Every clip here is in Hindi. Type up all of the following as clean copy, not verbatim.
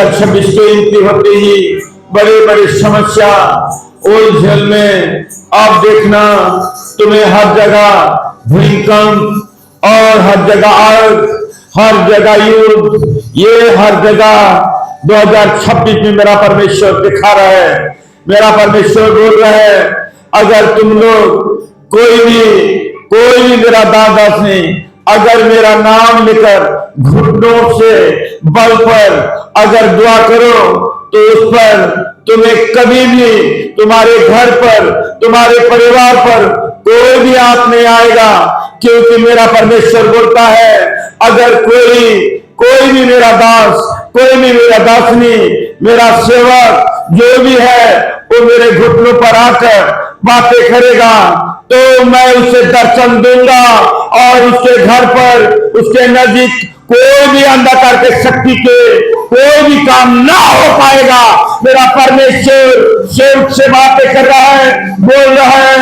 2026 के एंट्री होते ही बड़े बड़े समस्या ओलझेल में अब देखना तुम्हें हर जगह भूकंप और हर जगह आग, हर जगह युद्ध, ये हर जगह 2026 में मेरा परमेश्वर दिखा रहा है। मेरा परमेश्वर बोल रहा है, अगर तुम लोग कोई भी मेरा दास नहीं, अगर मेरा नाम लेकर घुटनों से बल पर अगर दुआ करो तो उस पर तुम्हें कभी भी तुम्हारे घर पर, तुम्हारे परिवार पर कोई भी आप नहीं आएगा, क्योंकि मेरा परमेश्वर बोलता है, अगर कोई भी मेरा दास, कोई भी मेरा दासनी, मेरा सेवक जो भी है वो मेरे घुटनों पर आकर बातें करेगा तो मैं उसे दर्शन दूंगा और उसके घर पर, उसके नजदीक कोई भी अंधकार के शक्ति के कोई भी काम ना हो पाएगा। मेरा परमेश्वर सेवक से बातें कर रहा है, बोल रहा है,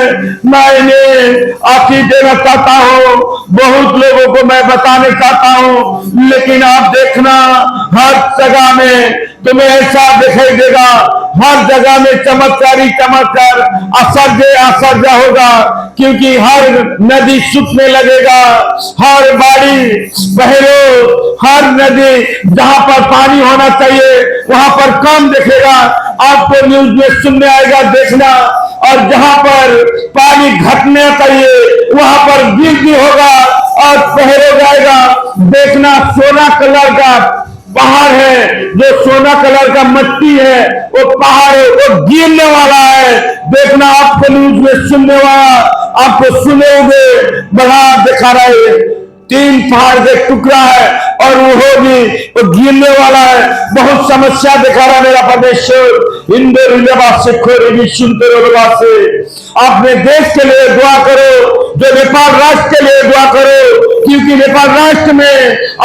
मैं इन्हें आखिर देना चाहता हूं, बहुत लोगों को मैं बताने चाहता हूं, लेकिन आप देखना हर जगह में तुम्हें ऐसा दिखाई देगा, हर जगह में चमत्कारी चमत्कार, आश्चर्य होगा, क्योंकि हर नदी सूखने लगेगा, हर बाड़ी बहरो, हर नदी जहां पर पानी होना चाहिए वहां पर कम दिखेगा, आपको न्यूज में सुनने आएगा, देखना, और जहां पर पानी घटने चाहिए वहां पर वृद्धि होगा और पहरे जाएगा। देखना सोना कलर का पहाड़ है, जो सोना कलर का मिट्टी है वो पहाड़ है, वो गिरने वाला है। देखना आपको न्यूज में सुनने वाला, आपको सुने हुए बड़ा दिखा रहा है, 3 पहाड़ का टुकड़ा है और वो भी वो गिरने वाला है। बहुत समस्या दिखा रहा है मेरा परमेश्वर। से अपने देश के लिए दुआ करो, जो नेपाल राष्ट्र के लिए दुआ करो, क्योंकि नेपाल राष्ट्र में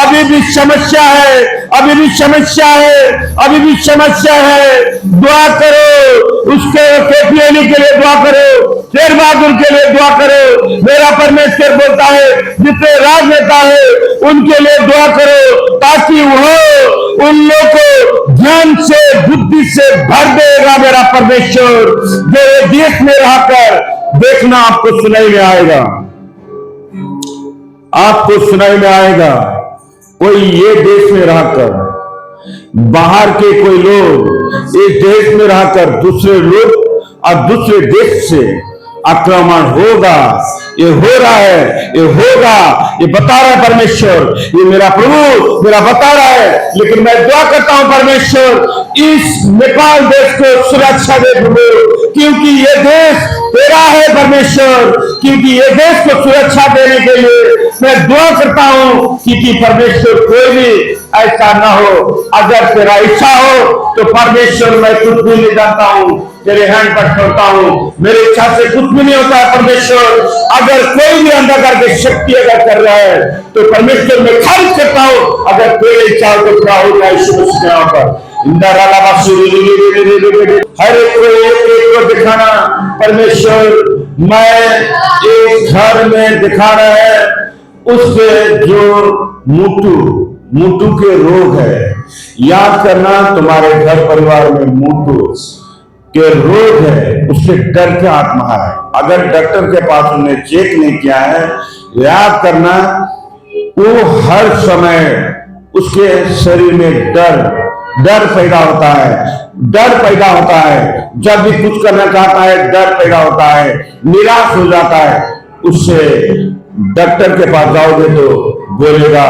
अभी भी समस्या है, अभी भी समस्या है, अभी भी समस्या है। दुआ करो, उसके केपीएलई के लिए दुआ करो, शेर बहादुर के लिए दुआ करो। मेरा परमेश्वर बोलता है, जितने राजनेता है उनके लिए दुआ करो, ताकि वो उन लोगों को ज्ञान से, बुद्धि से भर देगा मेरा परमेश्वर। जो देश में रहकर देखना आपको सुनाई में आएगा, आपको सुनाई में आएगा। कोई ये देश में रहकर, बाहर के कोई लोग इस देश में रहकर दूसरे लोग और दूसरे देश से आक्रमण होगा, ये हो रहा है, ये होगा, ये बता रहा है परमेश्वर, ये मेरा प्रभु मेरा बता रहा है। लेकिन मैं दुआ करता हूं परमेश्वर, इस नेपाल देश को सुरक्षा दे प्रभु, क्योंकि ये देश तेरा है परमेश्वर, क्योंकि ये देश को सुरक्षा देने के लिए मैं दुआ करता हूं कि परमेश्वर कोई भी ऐसा ना हो। अगर तेरा इच्छा हो तो परमेश्वर मैं कुछ भी नहीं जानता हूं, तेरे हैंड पर छोड़ता हूं, मेरी इच्छा से कुछ भी नहीं होता है परमेश्वर। अगर कोई भी अंधकार की शक्ति अगर कर रहा है तो परमेश्वर मैं खारिज करता हूं, अगर तेरी इच्छा हो तो क्या होगा यीशु मसीह के नाम पर। हर एक को दिखाना परमेश्वर, मैं एक घर में दिखा रहा है, उसके जो मुटु के रोग है, याद करना तुम्हारे घर परिवार में मुटु के रोग है, उसके डर की आत्मा है। अगर डॉक्टर के पास उन्हें चेक नहीं किया है, याद करना वो हर समय उसके शरीर में डर पैदा होता है, डर पैदा होता है। जब भी कुछ करना चाहता है डर पैदा होता है, निराश हो जाता है। उससे डॉक्टर के पास जाओगे तो बोलेगा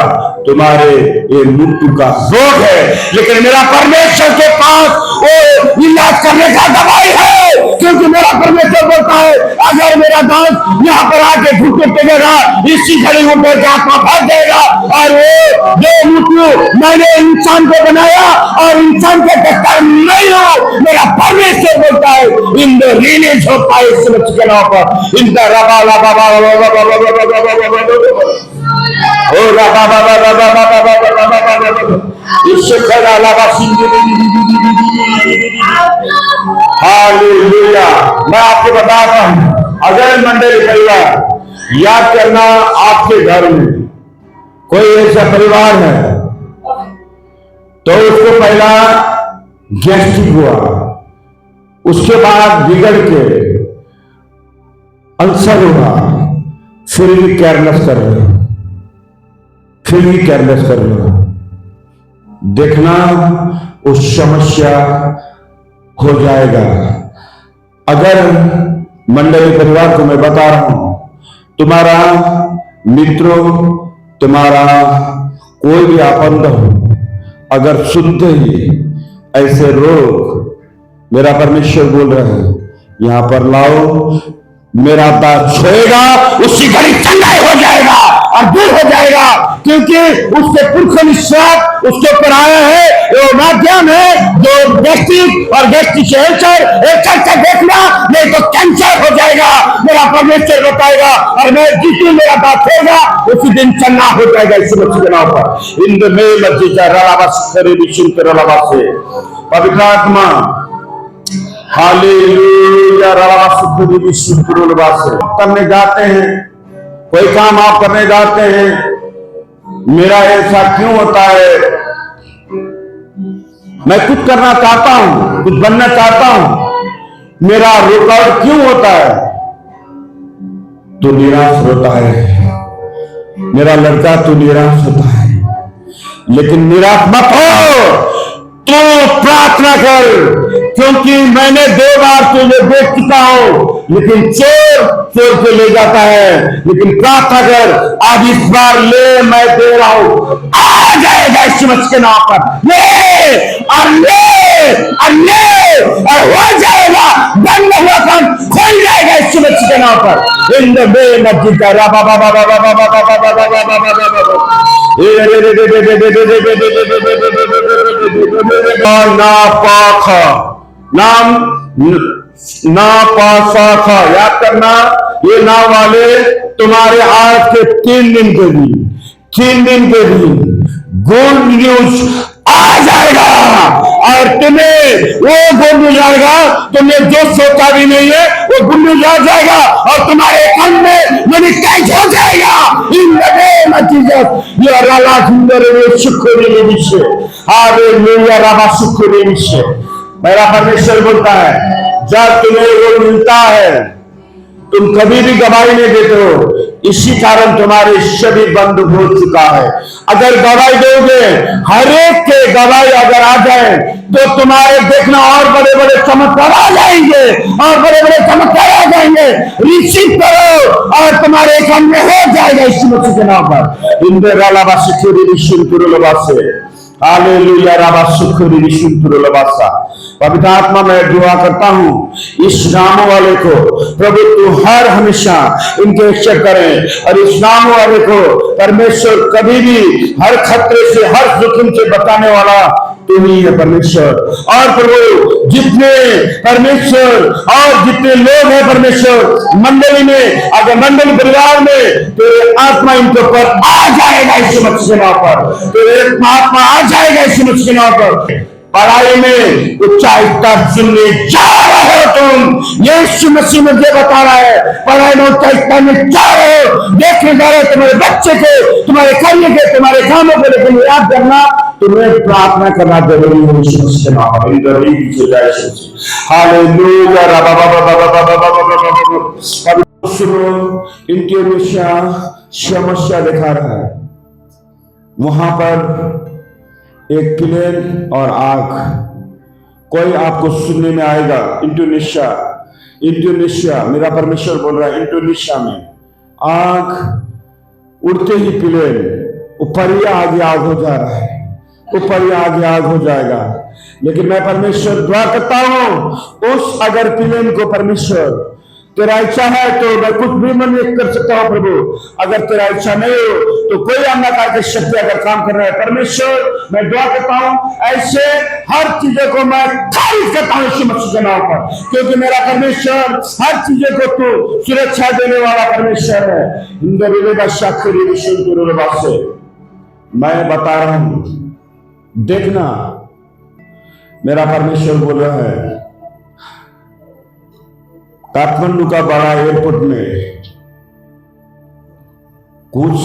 तुम्हारे ये मृत्यु का रोग है, लेकिन मेरा परमेश्वर के पास वो इलाज करने का दवाई है, क्योंकि मेरा परमेश्वर बोलता है, अगर मेरा दास यहाँ पर आके घुटने टेकेगा, इसी घड़ी ऊपर के आत्मा भर देगा, और वो जो मृत्यु मैंने इंसान को बनाया और इंसान के टक्कर नहीं हो, मेरा परमेश्वर बोलता है, इन द रिलीज होता है इस समझ के नाम पर, इन द रबा हालेलुया। मैं आपको बता रहा हूं, अगर मंडली परिवार, याद करना आपके घर में कोई ऐसा परिवार है तो उसको पहला गैस्ट्रिक हुआ, उसके बाद बिगड़ के अल्सर हुआ, फिर भी केयरलेस कर रहे हो, फिर भी केयरलेस कर रहे हो। देखना उस समस्या हो जाएगा। अगर मंडली परिवार को मैं बता रहा हूं, तुम्हारा मित्रों, तुम्हारा कोई भी आपंद हो, अगर सुनते ही ऐसे रोग, मेरा परमेश्वर बोल रहे हैं यहां पर लाओ, मेरा दास छोड़ेगा, उसी घड़ी चंगाई हो जाएगा और दूर हो जाएगा, क्योंकि उसके पुरख निश्वास उसके ऊपर आया है। वो माध्यम है जो गैस्ट्रिक और गैस्ट्रिक से अल्सर देखना, नहीं तो कैंसर हो जाएगा, मेरा परमेश्वर बताएगा। और मैं जिस मेरा दास होगा उसी दिन चंगा हो जाएगा इस मसीह के नाम पर। इन में मस्जिद से पवित्र आत्मा हालेलुया करने जाते हैं, कोई काम आप करने जाते हैं, मेरा ऐसा क्यों होता है, मैं कुछ करना चाहता हूं, कुछ बनना चाहता हूं, मेरा रुकावट क्यों होता है, तो निराश होता है। मेरा लड़का तो निराश होता है, लेकिन निराश मत हो, तो प्रार्थना कर, क्योंकि मैंने 2 बार तुझे देख चुका हूं, लेकिन चोर चोर को ले जाता है, लेकिन प्रार्थना कर, आज इस बार ले, मैं दे रहा हूं, आ जाएगा इस मसीह के नाम पर, ले और हो जाएगा, बंद हुआ काम खोल जाएगा इस मसीह के नाम पर। In the name of Jesus नापासा, याद करना, ये नाम वाले तुम्हारे आज के 3 दिन के दिन गुड न्यूज आ जाएगा, और तुम्हें वो गुड न्यूज आएगा, तुम्हें जो सोचा भी नहीं है वो गुड न्यूज आ जाएगा, और तुम्हारे अकाउंट में मनी कैश हो जाएगा। इन द नेम ऑफ जीसस, ये राला सुंदर वे शुक्र विषय, हालेलुया राबा शुक्र विषय। मेरा परमेश्वर बोलता है, जब तुम्हें वो मिलता है तुम कभी भी गवाही नहीं देते हो, इसी कारण तुम्हारे सभी बंद हो चुका है। अगर गवाही दोगे, हर एक के गवाही अगर आ जाए, तो तुम्हारे देखना और बड़े बड़े चमत्कार आ जाएंगे, और बड़े बड़े चमत्कार आ जाएंगे। रिसीव करो और तुम्हारे काम में हो जाएगा इस मसीह के नाम पर। इंद्र रालाबा सिक्योरी विशुद्ध से हालेलुया राबा सुखरी विशुद्ध लबासा। पवित्र आत्मा मैं दुआ करता हूँ इस नाम वाले को प्रभु तू हर हमेशा इनके रक्षा करें, और इस नाम वाले को परमेश्वर कभी भी हर खतरे से हर जोखिम से बचाने वाला तू ही है परमेश्वर। और प्रभु जितने परमेश्वर और जितने लोग हैं परमेश्वर मंडली में, अगर मंडली परिवार में तेरे आत्मा इनके ऊपर आ जाएगा इस मसीह के नाम पर, तेरे आत्मा आ जाएगा इस मसीह के नाम पर। पढ़ाई में ऊंचाई तक चुनने जा रहे हो तुम, यीशु मसीह मुझे बता रहा है, पढ़ाई में ऊंचाई तक में जा रहे हो, देखने जा रहे हो तुम्हारे बच्चे के, तुम्हारे कार्य के, तुम्हारे कामों के, लेकिन याद करना तुम्हें प्रार्थना करना जरूरी है यीशु मसीह के नाम पर। हालेलुया इंडोनेशिया समस्या दिखा रहा है, वहां पर एक प्लेन और आग, कोई आपको सुनने में आएगा इंडोनेशिया मेरा परमेश्वर बोल रहा है, इंडोनेशिया में आग उड़ते ही प्लेन ऊपर ही आगे आग हो जा रहा है, ऊपर ही आगे आग हो जाएगा। लेकिन मैं परमेश्वर दुआ करता हूं उस अगर प्लेन को परमेश्वर तेरा इच्छा है तो मैं कुछ भी मन कर सकता हूं प्रभु, अगर तेरा इच्छा नहीं हो तो कोई अन्य की शक्ति अगर काम कर रहा है परमेश्वर, मैं दुआ करता हूं ऐसे हर चीजों को मैं खारिज करता हूं यीशु मसीह के नाम पर, क्योंकि मेरा परमेश्वर हर चीजों को तो सुरक्षा देने वाला परमेश्वर है। से मैं बता रहा हूं, देखना मेरा परमेश्वर बोल रहा है, काठमांडू का बड़ा एयरपोर्ट में कुछ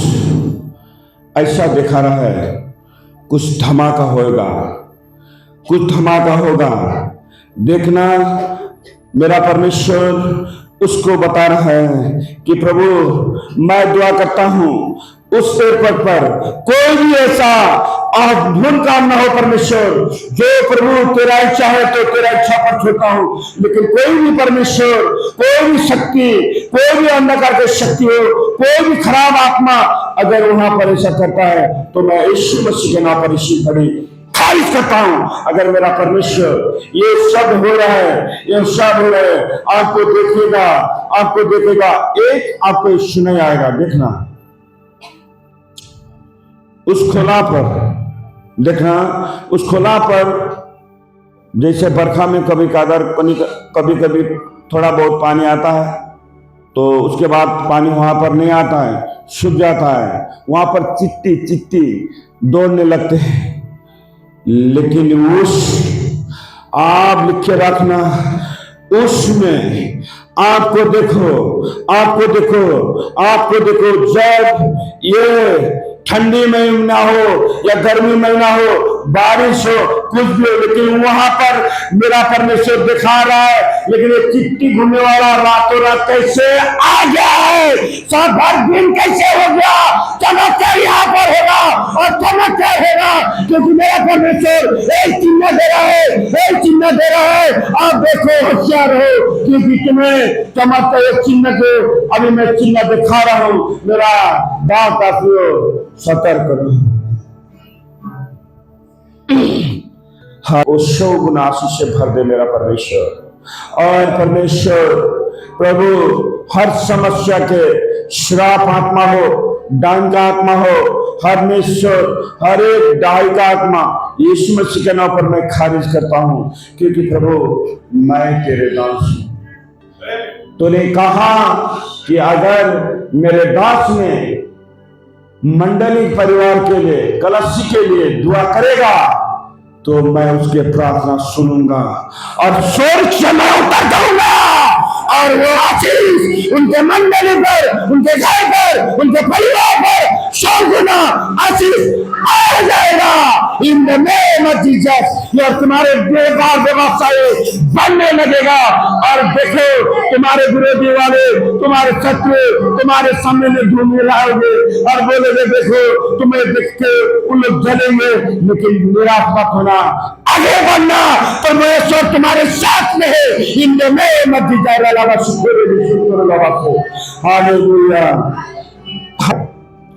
ऐसा दिखा रहा है, कुछ धमाका होगा, कुछ धमाका होगा। देखना, मेरा परमेश्वर उसको बता रहा है कि प्रभु मैं दुआ करता हूं उस एयरपोर्ट पर कोई भी ऐसा अद्भुत काम ना हो परमेश्वर, जो प्रभु तेरा इच्छा है तो तेरा इच्छा पर छोड़ता हूं, लेकिन कोई भी परमेश्वर, कोई भी शक्ति, कोई भी अंधकार की शक्ति हो, कोई भी खराब आत्मा अगर वहां पर ऐसा करता है तो मैं यीशु मसीह के नाम पर इसी घड़ी खारिज करता हूं। अगर मेरा परमेश्वर ये शब्द हो रहा है, ये शब्द हो रहा है, आपको देखेगा, आपको देखेगा, एक आपको सुनाई आएगा। देखना उस खोला पर, देखना उस खोला पर, जैसे बरखा में कभी कभी कभी थोड़ा बहुत पानी आता है तो उसके बाद पानी वहां पर नहीं आता है, सूख जाता है, वहां पर चिट्टी चिट्टी दौड़ने लगते हैं। लेकिन उस, आप लिखे रखना, उसमें आपको देखो, आपको देखो, आपको देखो, जब ये ठंडी महीना हो या गर्मी महीना हो, बारिश हो, कुछ भी हो, लेकिन वहां पर मेरा परमेश्वर दिखा रहा है। लेकिन ये चिट्टी घूमने वाला रातों रात कैसे आ गया है, सब भर दिन कैसे हो गया, चमत्कार यहाँ पर होगा और चमत्कार होगा, क्योंकि मेरा परमेश्वर एक चिन्ह दे रहा है, एक चिन्ह दे रहा है। आप देखो, होशियार हो, क्योंकि तुम्हें चमत्कार एक चिन्ह के अभी मैं चिन्ह दिखा रहा हूं। मेरा दाव काफियों सतर्क करो। हाँ, वो 100 गुना आशीष से भर दे मेरा परमेश्वर। और परमेश्वर प्रभु हर समस्या के श्राप आत्मा हो, डांग का आत्मा हो, परमेश्वर हर एक डाई का आत्मा यीशु मसीह के नाम पर मैं खारिज करता हूं, क्योंकि प्रभु मैं तेरे दास हूं। तूने कहा कि अगर मेरे दास ने मंडली परिवार के लिए, कलसी के लिए दुआ करेगा तो मैं उसके प्रार्थना सुनूंगा और स्वर्ग से मैं उतर जाऊंगा और वो आशीष उनके मंडली पर, उनके घर पर, उनके परिवार पर 100 गुना आशीष आ जाएगा। इन द नेम ऑफ जीसस। और तुम्हारे बेकार व्यवसाय बनने लगेगा और देखो तुम्हारे विरोधी वाले, तुम्हारे शत्रु तुम्हारे सामने में घूमने लाओगे और बोलोगे देखो तुम्हें देख के उन लोग जलेंगे, लेकिन निराश मत होना, आगे बढ़ना, परमेश्वर तुम्हारे साथ में है। इन the name of Jesus. Hallelujah.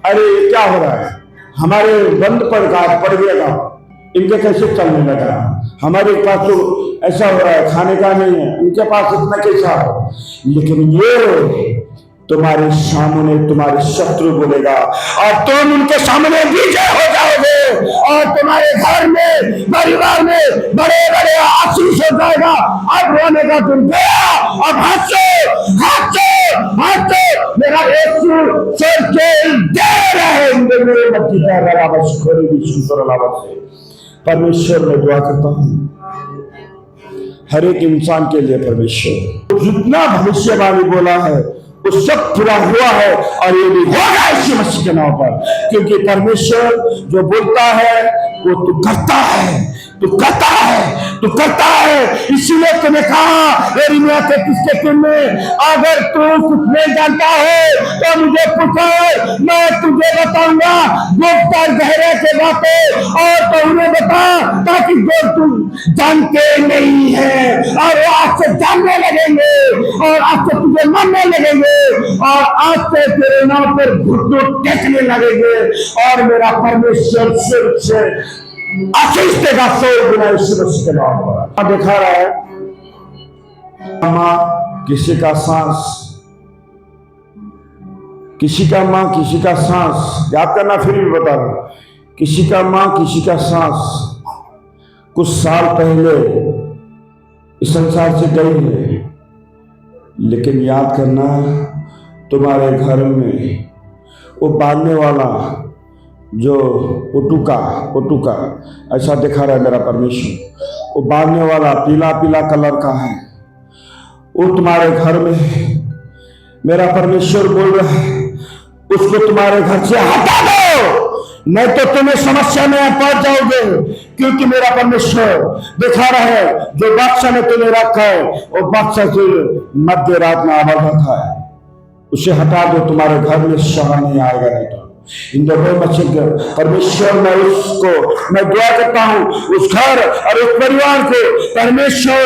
अरे क्या हो रहा है, हमारे बंद पड़ गया, इनके कैसे चलने लगा, हमारे पास तो ऐसा हो रहा है, खाने का नहीं है, इनके पास इतना कैसा हो। लेकिन ये तुम्हारे सामने तुम्हारे शत्रु बोलेगा और तुम उनके सामने विजय हो जाओगे और तुम्हारे घर में, परिवार में बड़े बड़े आशीष हो जाएगा। अब रोने का तुम गया, अब हंसो हंसो हंसो, मेरा यीशु स्वर्ग दे रहे हैं। परमेश्वर मैं दुआ करता हूँ हर एक इंसान के लिए, परमेश्वर जितना भविष्यवाणी बोला है वो सब पूरा हुआ है और ये भी होगा यीशु मसीह के नाम पर, क्योंकि परमेश्वर जो बोलता है वो तू करता है, तू करता है, तू करता है। इसीलिए तूने कहा यिर्मयाह 33:3 में, अगर तू कुछ नहीं जानता है तो मुझे पूछो, मैं तुझे बताऊंगा गुप्त और गहरे के बातें, और तो उन्हें बता ताकि जो तुम जानते नहीं है और वो आज से जानने लगेंगे और आज से तुझे मानने लगेंगे और आज से तेरे नाम पर घुटनों टेकने लगेंगे और मेरा परमेश्वर स्वर्ग से आशीष देगा 100 गुना यीशु मसीह के नाम पर। दिखा रहा है माँ किसी का सांस, किसी का माँ किसी का सांस, याद करना फिर भी बता रहा हूं, किसी का माँ किसी का सांस कुछ साल पहले इस संसार से गई है, लेकिन याद करना तुम्हारे घर में वो बांधने वाला जो ओटुका ऐसा दिखा रहा है मेरा परमेश्वर, वो बांधने वाला पीला पीला कलर का है, वो तुम्हारे घर में मेरा परमेश्वर बोल रहा है उसको तुम्हारे घर से हटा दो, नहीं तो तुम्हें समस्या में पड़ जाओगे। क्योंकि मेरा परमेश्वर दिखा रहा है, जो बादशाह ने तुम्हें रखा है वो बादशाह से मध्य रात में आवाज रखा है, उसे हटा दो, तुम्हारे घर में शवा नहीं आएगा। नहीं तो इन दोनों बच्चे के परमेश्वर मैं दुआ करता हूँ उस घर और उस परिवार को परमेश्वर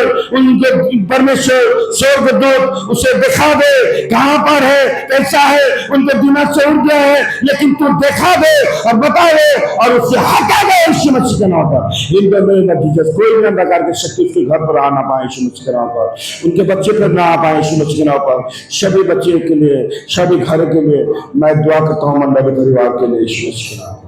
स्वर्गदूत उसे दिखा दे कहां पर है, कैसा है, उनके दिमाग से उड़ गया है, लेकिन तू दिखा दे और बता दे और उससे हटा दे यीशु मसीह के नाम पर। इन दोनों नतीजे कोई भी प्रकार की शक्ति उसके घर पर आ ना पाए यीशु मसीह के नाम पर, उनके बच्चे पर ना आ पाए यीशु मसीह के नाम पर। सभी बच्चे के लिए, सभी घर के लिए मैं दुआ करता हूँ, मंडली परिवार के लिए यीशु मसीह के नाम पर।